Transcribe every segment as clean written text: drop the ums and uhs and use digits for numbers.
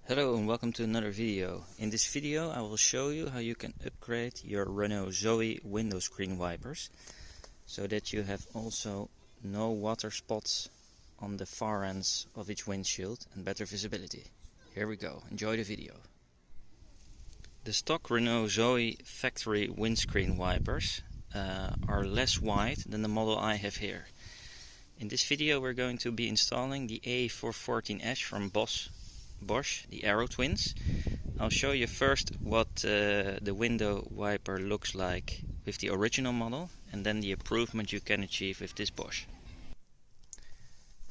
Hello and welcome to another video. In this video I will show you how you can upgrade your Renault Zoe window screen wipers so that you have also no water spots on the far ends of each windshield and better visibility. Here we go, enjoy the video. The stock Renault Zoe factory windscreen wipers are less wide than the model I have here. In this video we're going to be installing the A414S from Bosch, the Aerotwins. I'll show you first what the window wiper looks like with the original model and then the improvement you can achieve with this Bosch.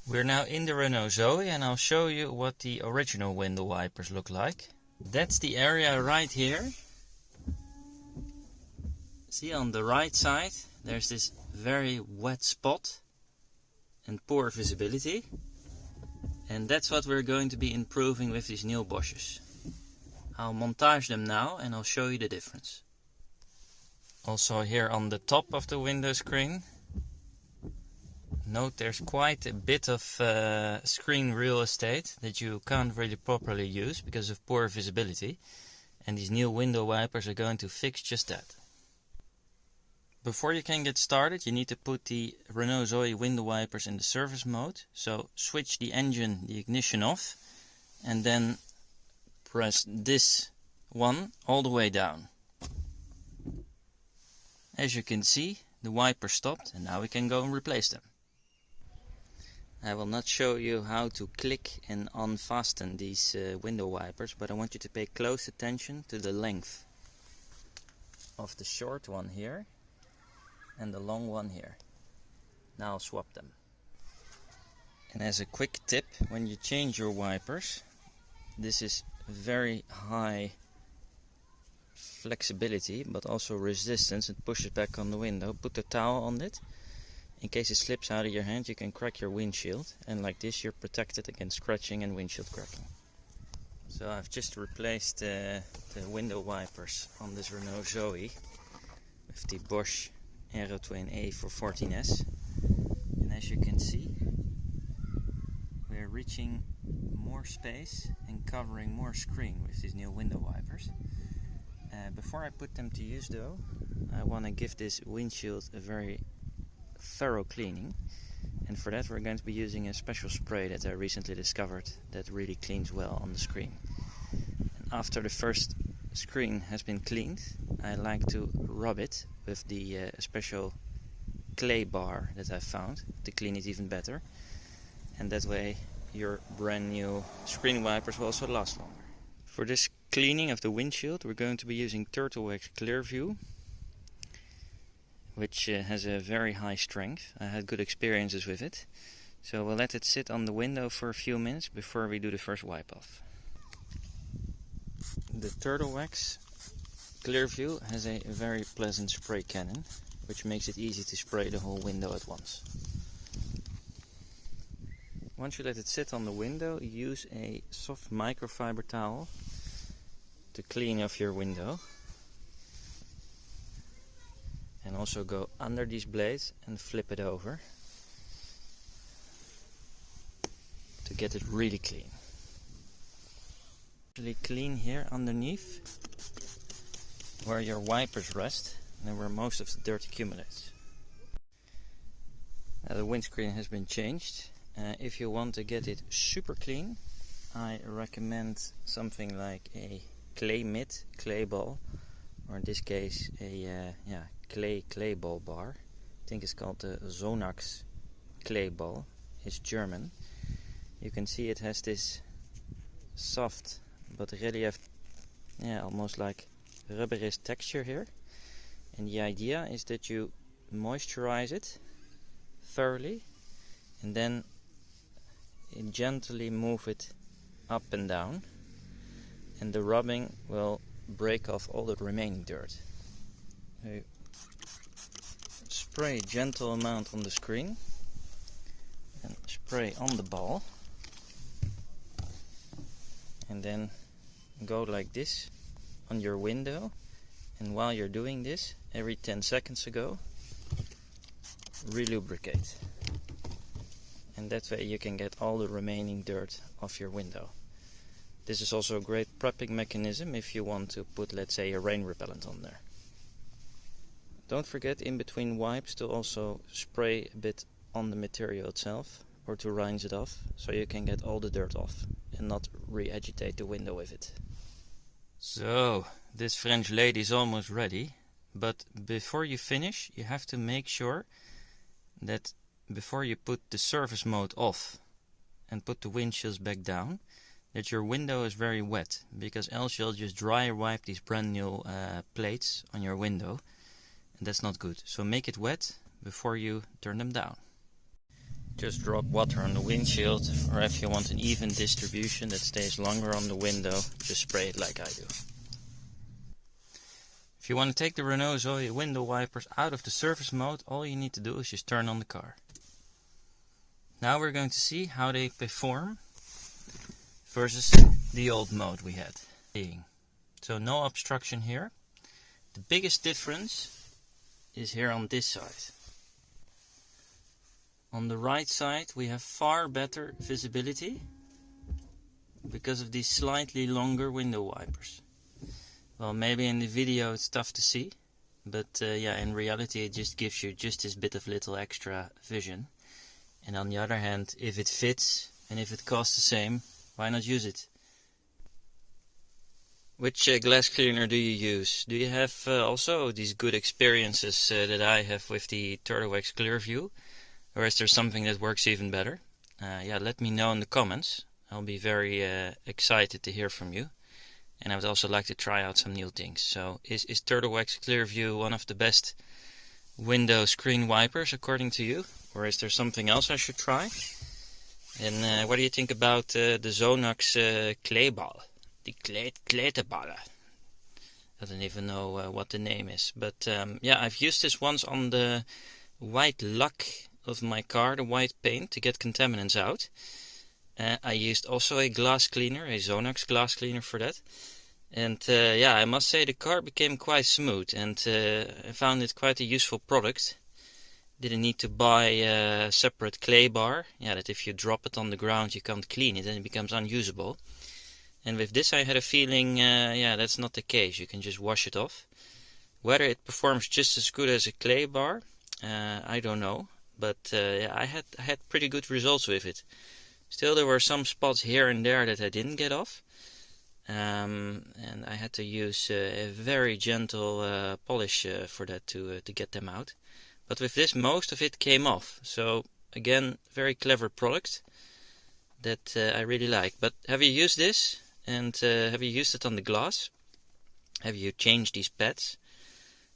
We're now in the Renault Zoe and I'll show you what the original window wipers look like. That's the area right here. See, on the right side there's this very wet spot and poor visibility. And that's what we're going to be improving with these new Bosches. I'll montage them now and I'll show you the difference. Also here on the top of the window screen, note there's quite a bit of screen real estate that you can't really properly use because of poor visibility. And these new window wipers are going to fix just that. Before you can get started, you need to put the Renault Zoe window wipers in the service mode. So switch the engine, the ignition off, and then press this one all the way down. As you can see, the wiper stopped and now we can go and replace them. I will not show you how to click and unfasten these window wipers, but I want you to pay close attention to the length of the short one here and the long one here. Now I'll swap them. And as a quick tip, when you change your wipers, this is very high flexibility but also resistance. It pushes back on the window. Put a towel on it. In case it slips out of your hand, you can crack your windshield, and like this you're protected against scratching and windshield cracking. So I've just replaced the window wipers on this Renault Zoe with the Bosch Aerotwin A414S, and as you can see we're reaching more space and covering more screen with these new window wipers. Before I put them to use though, I want to give this windshield a very thorough cleaning, and for that we're going to be using a special spray that I recently discovered that really cleans well on the screen. And after the first screen has been cleaned, I like to rub it with the special clay bar that I found to clean it even better, and that way your brand new screen wipers will also last longer. For this cleaning of the windshield we're going to be using Turtle Wax ClearVue, which has a very high strength. I had good experiences with it, so we'll let it sit on the window for a few minutes before we do the first wipe off. The Turtle Wax ClearVue has a very pleasant spray cannon, which makes it easy to spray the whole window at once. Once you let it sit on the window, use a soft microfiber towel to clean off your window. And also go under these blades and flip it over to get it really clean. Really clean here underneath where your wipers rest and where most of the dirt accumulates. Now the windscreen has been changed. If you want to get it super clean, I recommend something like a clay ball, or in this case a clay ball bar. I think it's called the Sonax Clay Ball. It's German. You can see it has this soft but relief, almost like rubberized texture here, and the idea is that you moisturize it thoroughly and then gently move it up and down, and the rubbing will break off all the remaining dirt. You spray a gentle amount on the screen and spray on the ball, and then go like this on your window, and while you're doing this, every 10 seconds ago, relubricate. And that way you can get all the remaining dirt off your window. This is also a great prepping mechanism if you want to put, let's say, a rain repellent on there. Don't forget in between wipes to also spray a bit on the material itself, or to rinse it off, so you can get all the dirt off and not re-agitate the window with it. So, this French lady is almost ready, but before you finish you have to make sure that before you put the surface mode off and put the windshields back down, that your window is very wet, because else you'll just dry wipe these brand new plates on your window, and that's not good. So make it wet before you turn them down. Just drop water on the windshield, or if you want an even distribution that stays longer on the window, just spray it like I do. If you want to take the Renault Zoe window wipers out of the surface mode, all you need to do is just turn on the car. Now we're going to see how they perform versus the old mode we had. So no obstruction here. The biggest difference is here on this side. On the right side we have far better visibility because of these slightly longer window wipers. Well, maybe in the video it's tough to see, but yeah, in reality it just gives you just this bit of little extra vision. And on the other hand, if it fits and if it costs the same, why not use it? Which glass cleaner do you use? Do you have also these good experiences that I have with the Turtle Wax ClearVue? Or is there something that works even better? Yeah, let me know in the comments. I'll be very excited to hear from you. And I would also like to try out some new things. So is Turtle Wax ClearVue one of the best window screen wipers according to you? Or is there something else I should try? And what do you think about the Sonax Clay Ball? The Kleterball. I don't even know what the name is. But yeah, I've used this once on the white luck of my car, the white paint, to get contaminants out. I used also a glass cleaner, a Sonax glass cleaner for that. And yeah, I must say the car became quite smooth, and I found it quite a useful product. Didn't need to buy a separate clay bar, yeah, that if you drop it on the ground you can't clean it and it becomes unusable. And with this I had a feeling, yeah, that's not the case. You can just wash it off. Whether it performs just as good as a clay bar, I don't know. But yeah, I had pretty good results with it. Still, there were some spots here and there that I didn't get off. And I had to use a very gentle polish for that to get them out. But with this, most of it came off. So again, very clever product that I really like. But have you used this? And have you used it on the glass? Have you changed these pads?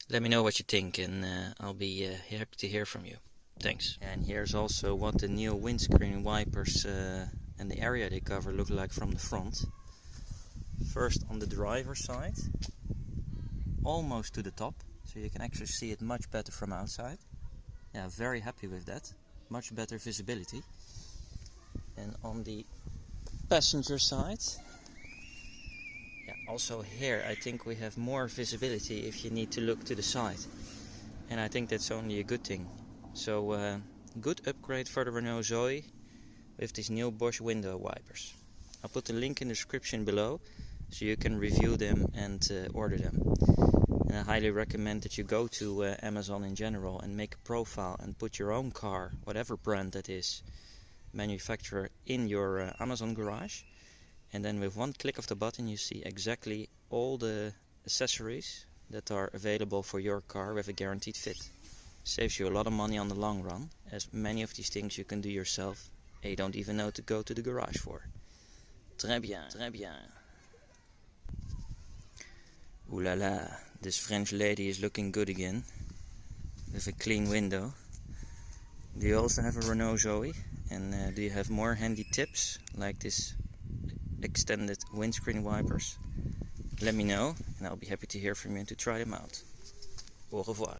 Let me know what you think, and I'll be happy to hear from you. Thanks. And here's also what the new windscreen wipers and the area they cover look like from the front. First on the driver's side, almost to the top, so you can actually see it much better from outside. Yeah, very happy with that. Much better visibility. And on the passenger side, yeah, also here I think we have more visibility if you need to look to the side. And I think that's only a good thing. So good upgrade for the Renault Zoe with these new Bosch window wipers. I'll put the link in the description below so you can review them and order them. And I highly recommend that you go to Amazon in general and make a profile and put your own car, whatever brand that is, manufacturer, in your Amazon garage. And then with one click of the button you see exactly all the accessories that are available for your car with a guaranteed fit. Saves you a lot of money on the long run, as many of these things you can do yourself and you don't even know to go to the garage for. Très bien, très bien. Ooh la la, this French lady is looking good again, with a clean window. Do you also have a Renault Zoe? And do you have more handy tips, like this extended windscreen wipers? Let me know, and I'll be happy to hear from you and to try them out. Au revoir.